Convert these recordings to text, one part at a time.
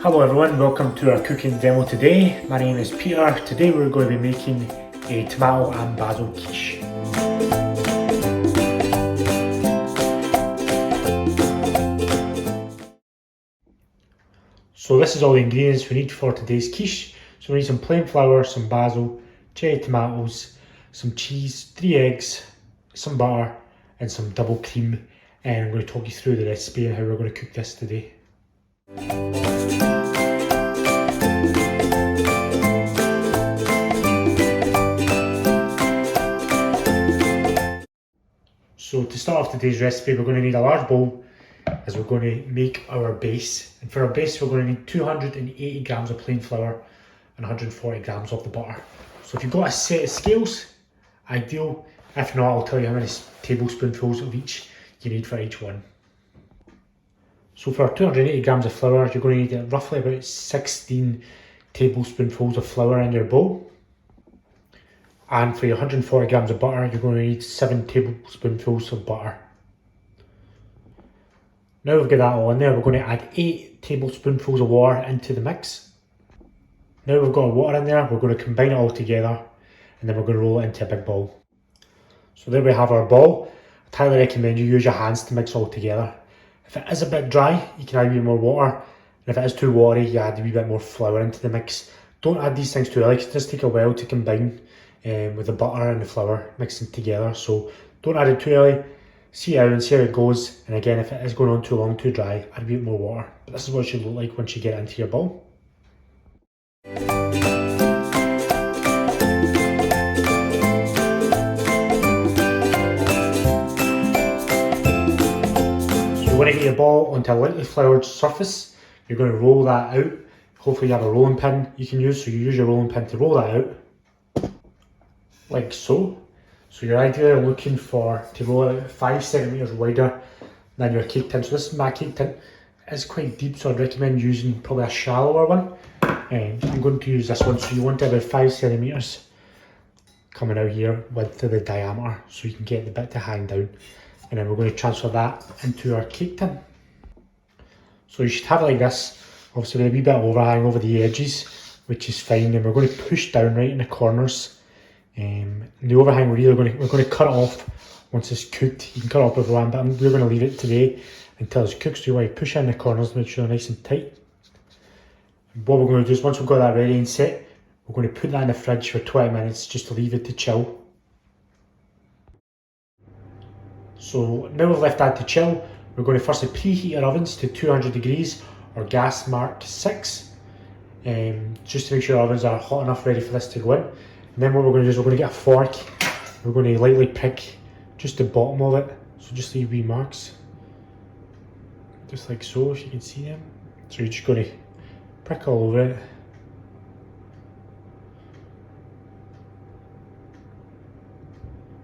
Hello everyone, welcome to our cooking demo today. My name is Peter. Today we're going to be making a tomato and basil quiche. So this is all the ingredients we need for today's quiche. So we need some plain flour, some basil, cherry tomatoes, some cheese, 3 eggs, some butter and some double cream. And I'm going to talk you through the recipe and how we're going to cook this today. So to start off today's recipe, we're going to need a large bowl as we're going to make our base. And for our base, we're going to need 280 grams of plain flour and 140 grams of the butter. So if you've got a set of scales, ideal. If not, I'll tell you how many tablespoonfuls of each you need for each one. So for 280 grams of flour, you're going to need roughly about 16 tablespoonfuls of flour in your bowl. And for your 140 grams of butter, you're going to need 7 tablespoonfuls of butter. Now we've got that all in there, we're going to add 8 tablespoonfuls of water into the mix. Now we've got our water in there, we're going to combine it all together and then we're going to roll it into a big ball. So there we have our ball. I'd highly recommend you use your hands to mix all together. If it is a bit dry, you can add a bit more water. And if it is too watery, you add a wee bit more flour into the mix. Don't add these things too early, because it does take a while to combine with the butter and the flour mixing together. So don't add it too early. See it out and see how it goes. And again, if it is going on too long, too dry, add a bit more water. But this is what it should look like once you get it into your bowl. When you get your ball onto a lightly floured surface, you're going to roll that out. Hopefully you have a rolling pin you can use, so you use your rolling pin to roll that out, like so. So you're ideally looking to roll it out 5 centimetres wider than your cake tin. So this is my cake tin. It's quite deep, so I'd recommend using probably a shallower one. And I'm going to use this one, so you want it about 5 centimetres coming out here width to the diameter, so you can get the bit to hang down. And then we're going to transfer that into our cake tin. So you should have it like this, obviously with a wee bit of overhang over the edges, which is fine. And we're going to push down right in the corners. The overhang we're going to cut it off once it's cooked. You can cut it off with one, but we're going to leave it today until it's cooked. So you want to push in the corners to make sure they're nice and tight. And what we're going to do is once we've got that ready and set, we're going to put that in the fridge for 20 minutes just to leave it to chill. So now we've left that to chill, we're going to firstly preheat our ovens to 200 degrees or gas marked 6, just to make sure our ovens are hot enough ready for this to go in. And then what we're going to do is we're going to get a fork, we're going to lightly prick just the bottom of it, so just leave wee marks, just like so, if you can see them. So you're just going to prick all over it.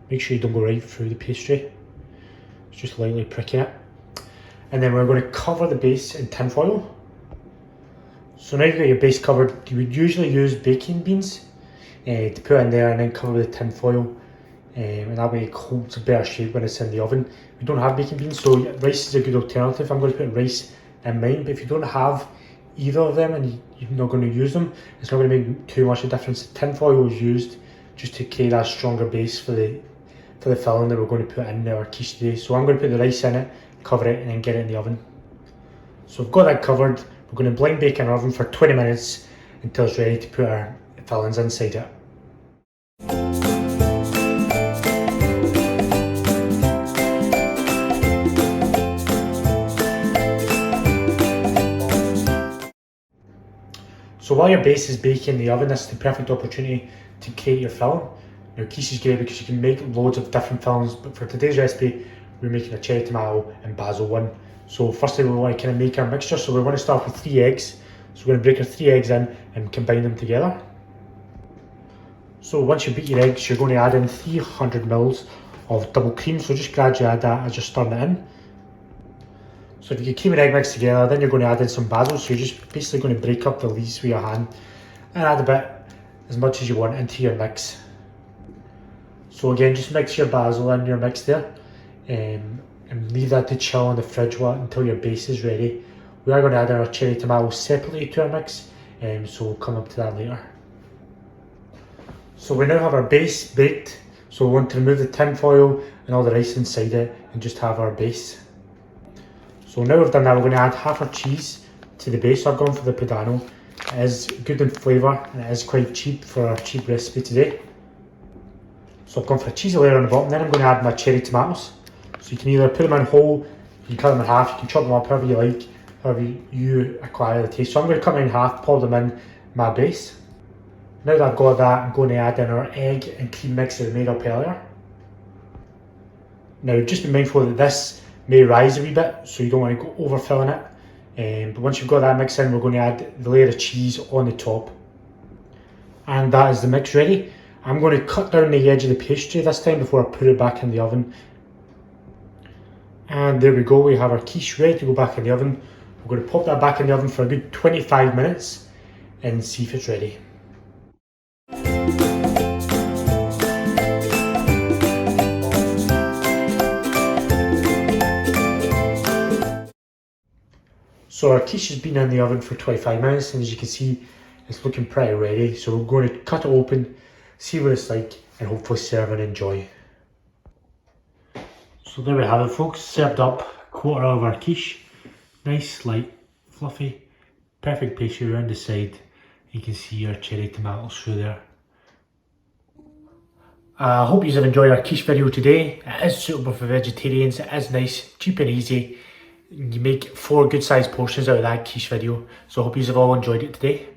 Make sure you don't go right through the pastry. Just lightly pricking it, and then we're going to cover the base in tin foil. So now you've got your base covered, you would usually use baking beans to put in there and then cover with tin foil, and that way it holds a better shape when it's in the oven. We don't have baking beans, so rice is a good alternative. I'm going to put rice in mine, but if you don't have either of them and you're not going to use them, it's not going to make too much of a difference. Tin foil is used just to create a stronger base for the filling that we're going to put in our quiche today. So I'm going to put the rice in it, cover it and then get it in the oven. So we've got that covered. We're going to blind bake in our oven for 20 minutes until it's ready to put our fillings inside it. So while your base is baking in the oven, this is the perfect opportunity to create your filling. Now quiche is great because you can make loads of different fillings, but for today's recipe we're making a cherry tomato and basil one. So firstly we want to kind of make our mixture, so we want to start with 3 eggs. So we're going to break our 3 eggs in and combine them together. So once you beat your eggs, you're going to add in 300 ml of double cream, so just gradually add that as you're stirring it in. So if you get cream and egg mixed together, then you're going to add in some basil, so you're just basically going to break up the leaves with your hand and add a bit, as much as you want, into your mix. So again, just mix your basil in your mix there, and leave that to chill in the fridge until your base is ready. We are going to add our cherry tomatoes separately to our mix, so we'll come up to that later. So we now have our base baked, so we want to remove the tin foil and all the rice inside it and just have our base. So now we've done that, we're going to add half our cheese to the base. So I've gone for the Padano. It is good in flavour and it is quite cheap for our cheap recipe today. So I've gone for a cheesy layer on the bottom, then I'm going to add my cherry tomatoes. So you can either put them in whole, you can cut them in half, you can chop them up however you like, however you acquire the taste. So I'm going to cut them in half, pour them in my base. Now that I've got that, I'm going to add in our egg and cream mix that we made up earlier. Now just be mindful that this may rise a wee bit, so you don't want to go overfilling it. But once you've got that mix in, we're going to add the layer of cheese on the top. And that is the mix ready. I'm going to cut down the edge of the pastry this time before I put it back in the oven. And there we go, we have our quiche ready to go back in the oven. We're going to pop that back in the oven for a good 25 minutes and see if it's ready. So our quiche has been in the oven for 25 minutes, and as you can see, it's looking pretty ready. So we're going to cut it open, see what it's like, and hopefully serve and enjoy. So there we have it, folks, served up a quarter of our quiche. Nice, light, fluffy, perfect pastry around the side. You can see our cherry tomatoes through there. I hope you have enjoyed our quiche video today. It is suitable for vegetarians, it is nice, cheap and easy. You make 4 good sized portions out of that quiche video. So I hope you have all enjoyed it today.